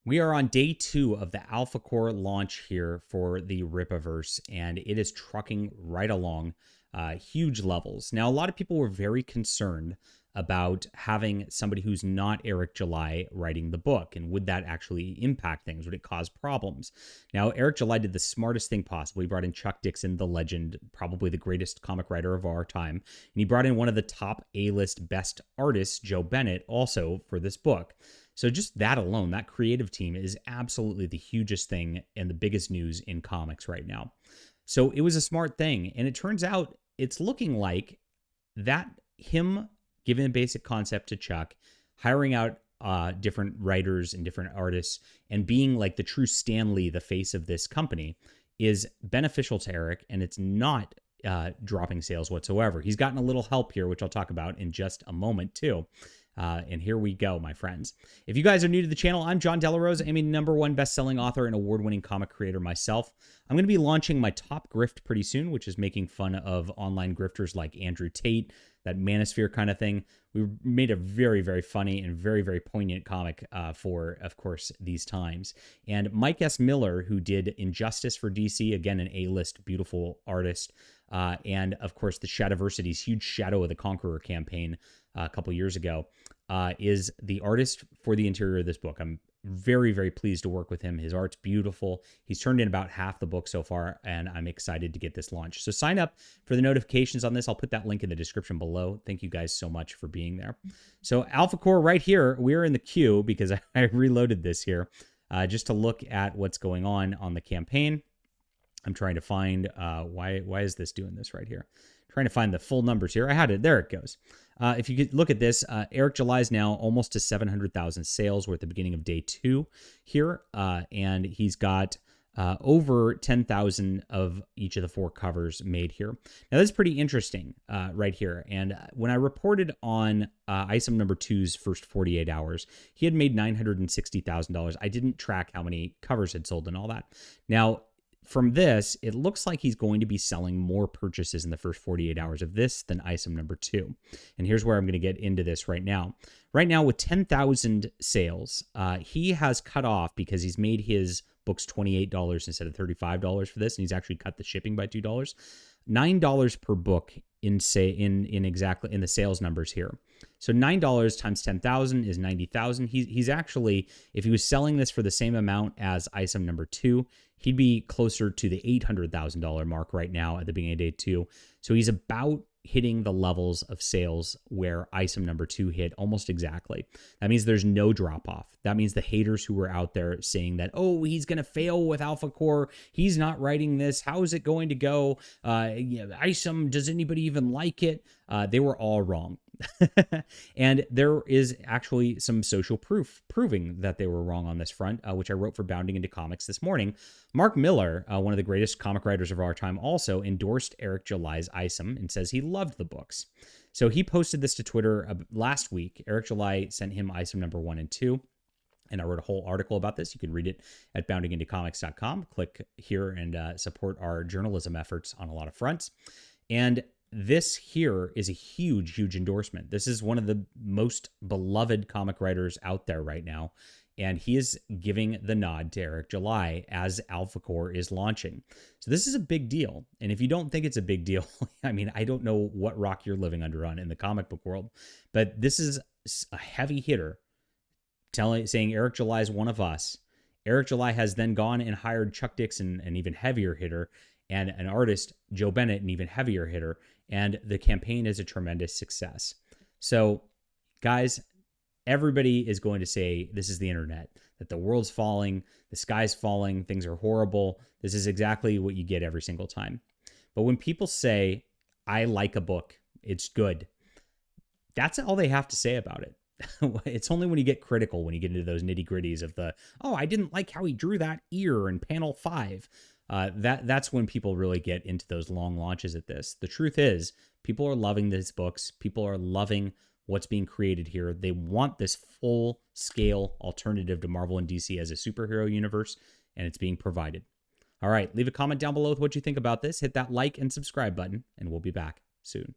We are on day 2 of the Alphacore launch here for the Rippaverse, and it is trucking right along, huge levels. Now, a lot of people were very concerned about having somebody who's not Eric July writing the book, and would that actually impact things? Would it cause problems? Now, Eric July did the smartest thing possible. He brought in Chuck Dixon, the legend, probably the greatest comic writer of our time, and he brought in one of the top A-list best artists, Joe Bennett, also for this book. So just that alone, that creative team is absolutely the hugest thing and the biggest news in comics right now. So it was a smart thing. And it turns out it's looking like that him giving a basic concept to Chuck, hiring out different writers and different artists, and being like the true Stan Lee, the face of this company, is beneficial to Eric, and it's not dropping sales whatsoever. He's gotten a little help here, which I'll talk about in just a moment too. And here we go, my friends. If you guys are new to the channel, I'm John Delarose. I'm a #1 best-selling author and award-winning comic creator myself. I'm going to be launching my top grift pretty soon, which is making fun of online grifters like Andrew Tate, that manosphere kind of thing. We made a very, very funny and very, very poignant comic for, of course, these times. And Mike S. Miller, who did Injustice for DC, again, an A-list beautiful artist, and, of course, the Shadowversity's huge Shadow of the Conqueror campaign a couple years ago, is the artist for the interior of this book. I'm very, very pleased to work with him. His art's beautiful. He's turned in about half the book so far, and I'm excited to get this launched. So sign up for the notifications on this. I'll put that link in the description below. Thank you guys so much for being there. So Alphacore right here, we're in the queue because I reloaded this here just to look at what's going on the campaign. I'm trying to find, why is this doing this right here? Trying to find the full numbers here. I had it. There it goes. If you could look at this, Eric July is now almost to 700,000 sales. We're at the beginning of day 2 here. And he's got over 10,000 of each of the 4 covers made here. Now, that's pretty interesting right here. And when I reported on ISOM number 2's first 48 hours, he had made $960,000. I didn't track how many covers had sold and all that. Now, from this, it looks like he's going to be selling more purchases in the first 48 hours of this than ISOM number 2. And here's where I'm going to get into this right now. Right now, with 10,000 sales, he has cut off, because he's made his books $28 instead of $35 for this, and he's actually cut the shipping by $2. $9 per book in the sales numbers here. So $9 times 10,000 is 90,000. He's actually, if he was selling this for the same amount as ISOM number 2, he'd be closer to the $800,000 mark right now at the beginning of day 2. So he's about hitting the levels of sales where ISOM number 2 hit almost exactly. That means there's no drop off. That means the haters who were out there saying that, oh, he's going to fail with Alphacore, he's not writing this, how is it going to go? ISOM, does anybody even like it? They were all wrong. And there is actually some social proof proving that they were wrong on this front, which I wrote for Bounding Into Comics this morning. Mark Miller, one of the greatest comic writers of our time, also endorsed Eric July's ISOM and says he loved the books. So he posted this to Twitter last week. Eric July sent him ISOM number 1 and 2. And I wrote a whole article about this. You can read it at boundingintocomics.com. Click here and support our journalism efforts on a lot of fronts. And this here is a huge, huge endorsement. This is one of the most beloved comic writers out there right now. And he is giving the nod to Eric July as Alphacore is launching. So this is a big deal. And if you don't think it's a big deal, I mean, I don't know what rock you're living under in the comic book world, but this is a heavy hitter saying Eric July is one of us. Eric July has then gone and hired Chuck Dixon, an even heavier hitter, and an artist, Joe Bennett, an even heavier hitter. And the campaign is a tremendous success. So, guys, everybody is going to say this is the internet, that the world's falling, the sky's falling, things are horrible. This is exactly what you get every single time. But when people say, I like a book, it's good, that's all they have to say about it. It's only when you get critical, when you get into those nitty gritties of oh, I didn't like how he drew that ear in panel 5. That's when people really get into those long launches at this. The truth is, people are loving these books. People are loving what's being created here. They want this full-scale alternative to Marvel and DC as a superhero universe, and it's being provided. All right, leave a comment down below with what you think about this. Hit that like and subscribe button, and we'll be back soon.